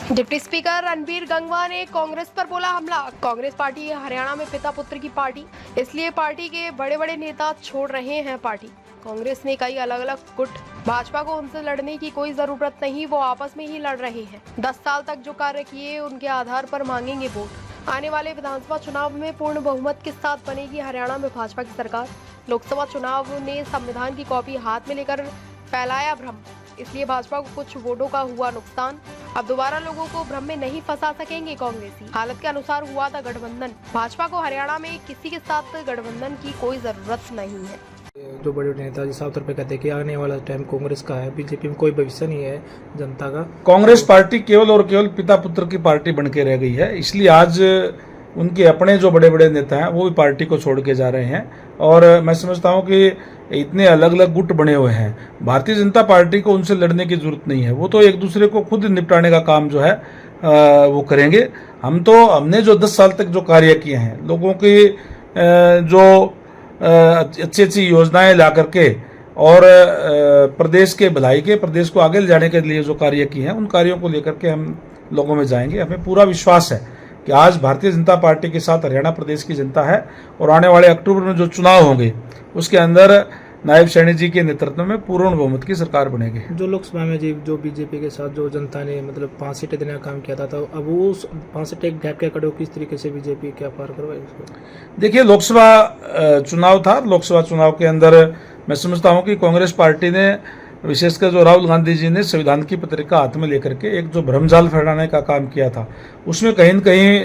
Deputy speaker Ranbir Gangwa ने कांग्रेस पर बोला हमला। कांग्रेस पार्टी हरियाणा में पिता पुत्र की पार्टी, इसलिए पार्टी के बड़े बड़े नेता छोड़ रहे हैं पार्टी। कांग्रेस ने कई अलग अलग गुट, भाजपा को उनसे लड़ने की कोई जरूरत नहीं, वो आपस में ही लड़ रहे हैं। 10 साल तक जो कार्य किए उनके आधार पर मांगेंगे वोट। आने वाले विधानसभा चुनाव में पूर्ण बहुमत के साथ बनेगी हरियाणा में भाजपा की सरकार। लोकसभा चुनाव ने संविधान की कॉपी हाथ में लेकर फैलाया भ्रम, इसलिए भाजपा को कुछ वोटों का हुआ नुकसान। अब दोबारा लोगों को भ्रम में नहीं फंसा सकेंगे कांग्रेसी। हालत के अनुसार हुआ था गठबंधन। भाजपा को हरियाणा में किसी के साथ गठबंधन की कोई जरूरत नहीं है। जो बड़े बड़े नेता साफ तौर पे कहते हैं कि आने वाला टाइम कांग्रेस का है, बीजेपी में कोई भविष्य नहीं है जनता का। कांग्रेस पार्टी केवल और केवल पिता पुत्र की पार्टी बन के रह गई है, इसलिए आज उनके अपने जो बड़े बड़े नेता हैं वो भी पार्टी को छोड़ के जा रहे हैं। और मैं समझता हूं कि इतने अलग अलग गुट बने हुए हैं, भारतीय जनता पार्टी को उनसे लड़ने की जरूरत नहीं है। वो तो एक दूसरे को खुद निपटाने का काम जो है वो करेंगे। हमने जो 10 साल तक जो कार्य किए हैं, लोगों की जो अच्छी अच्छी योजनाएं ला करके और प्रदेश के भलाई के, प्रदेश को आगे ले जाने के लिए जो कार्य किए हैं, उन कार्यों को लेकर के हम लोगों में जाएंगे। हमें पूरा विश्वास है कि आज भारतीय जनता पार्टी के साथ हरियाणा प्रदेश की जनता है और आने वाले अक्टूबर में जो चुनाव होंगे उसके अंदर नायब सैनी जी के नेतृत्व में पूर्ण बहुमत की सरकार बनेगी। जो लोकसभा में जो बीजेपी के साथ जो जनता ने 5 सीटें देने का काम किया था, तो अब वो 5 सीटें गैप के कड़े किस तरीके से बीजेपी क्या पार करवाए उसको? देखिए, लोकसभा चुनाव था। लोकसभा चुनाव के अंदर मैं समझता हूं कि कांग्रेस पार्टी ने, विशेषकर जो राहुल गांधी जी ने संविधान की पत्रिका हाथ में लेकर के एक जो भ्रमजाल फैलाने का काम किया था, उसमें कहीं न कहीं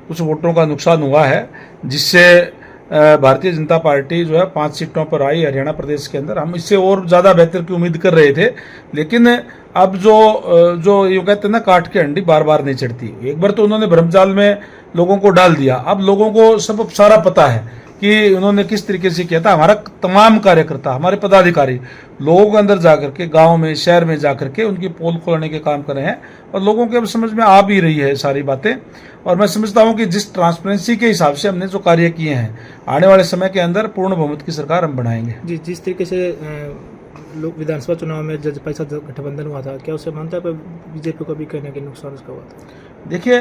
कुछ वोटों का नुकसान हुआ है, जिससे भारतीय जनता पार्टी जो है 5 सीटों पर आई हरियाणा प्रदेश के अंदर। हम इससे और ज्यादा बेहतर की उम्मीद कर रहे थे, लेकिन अब जो यूं कहते हैं ना, काट के अंडी बार बार नहीं चढ़ती। एक बार तो उन्होंने भ्रमजाल में लोगों को डाल दिया, अब लोगों को सब सारा पता है कि उन्होंने किस तरीके से किया था। हमारा तमाम कार्यकर्ता, हमारे पदाधिकारी लोगों के अंदर जाकर के, गांव में, शहर में जाकर के उनकी पोल खोलने के काम कर रहे हैं और लोगों के अब समझ में आ भी रही है सारी बातें। और मैं समझता हूं कि जिस ट्रांसपेरेंसी के हिसाब से हमने जो कार्य किए हैं, आने वाले समय के अंदर पूर्ण बहुमत की सरकार हम बनाएंगे। जी, जिस तरीके से लोग विधानसभा चुनाव में जज पैसा गठबंधन हुआ था, क्या उसे मानता है बीजेपी को भी कहने के नुकसान उसका हुआ था? देखिए,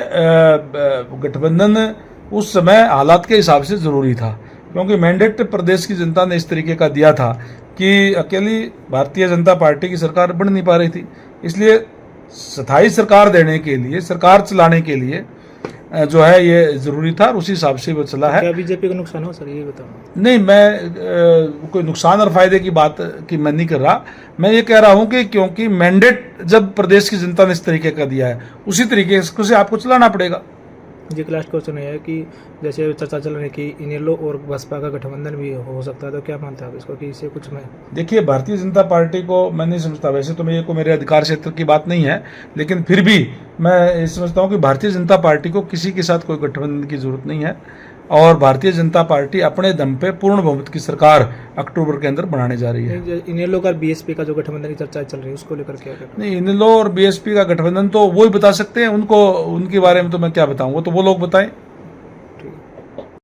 गठबंधन उस समय हालात के हिसाब से जरूरी था, क्योंकि मैंडेट प्रदेश की जनता ने इस तरीके का दिया था कि अकेली भारतीय जनता पार्टी की सरकार बन नहीं पा रही थी। इसलिए स्थायी सरकार देने के लिए, सरकार चलाने के लिए जो है ये जरूरी था, और उसी हिसाब से वो चला है। क्या बीजेपी का नुकसान हो सर, ये बताओ? नहीं, मैं कोई नुकसान और फायदे की बात की मैं नहीं कर रहा। मैं ये कह रहा हूं कि क्योंकि मैंडेट जब प्रदेश की जनता ने इस तरीके का दिया है, उसी तरीके से आपको चलाना पड़ेगा। जी, लास्ट क्वेश्चन है कि जैसे चर्चा चल रही है कि इनेलो और बसपा का गठबंधन भी हो सकता है, तो क्या मानते हैं आप इसको कि इससे कुछ में? देखिए, भारतीय जनता पार्टी को मैं नहीं समझता, वैसे तो मेरे अधिकार क्षेत्र की बात नहीं है, लेकिन फिर भी मैं ये समझता हूं कि भारतीय जनता पार्टी को किसी के साथ कोई गठबंधन की जरूरत नहीं है और भारतीय जनता पार्टी अपने दम पे पूर्ण बहुमत की सरकार अक्टूबर के अंदर बनाने जा रही है। इनेलो और बीएसपी का जो गठबंधन की चर्चा चल रही है, उसको लेकर क्या कहते हैं? नहीं, इनेलो और बीएसपी का गठबंधन तो वो ही बता सकते हैं, उनके बारे में तो मैं क्या बताऊं, वो तो वो लोग बताएं।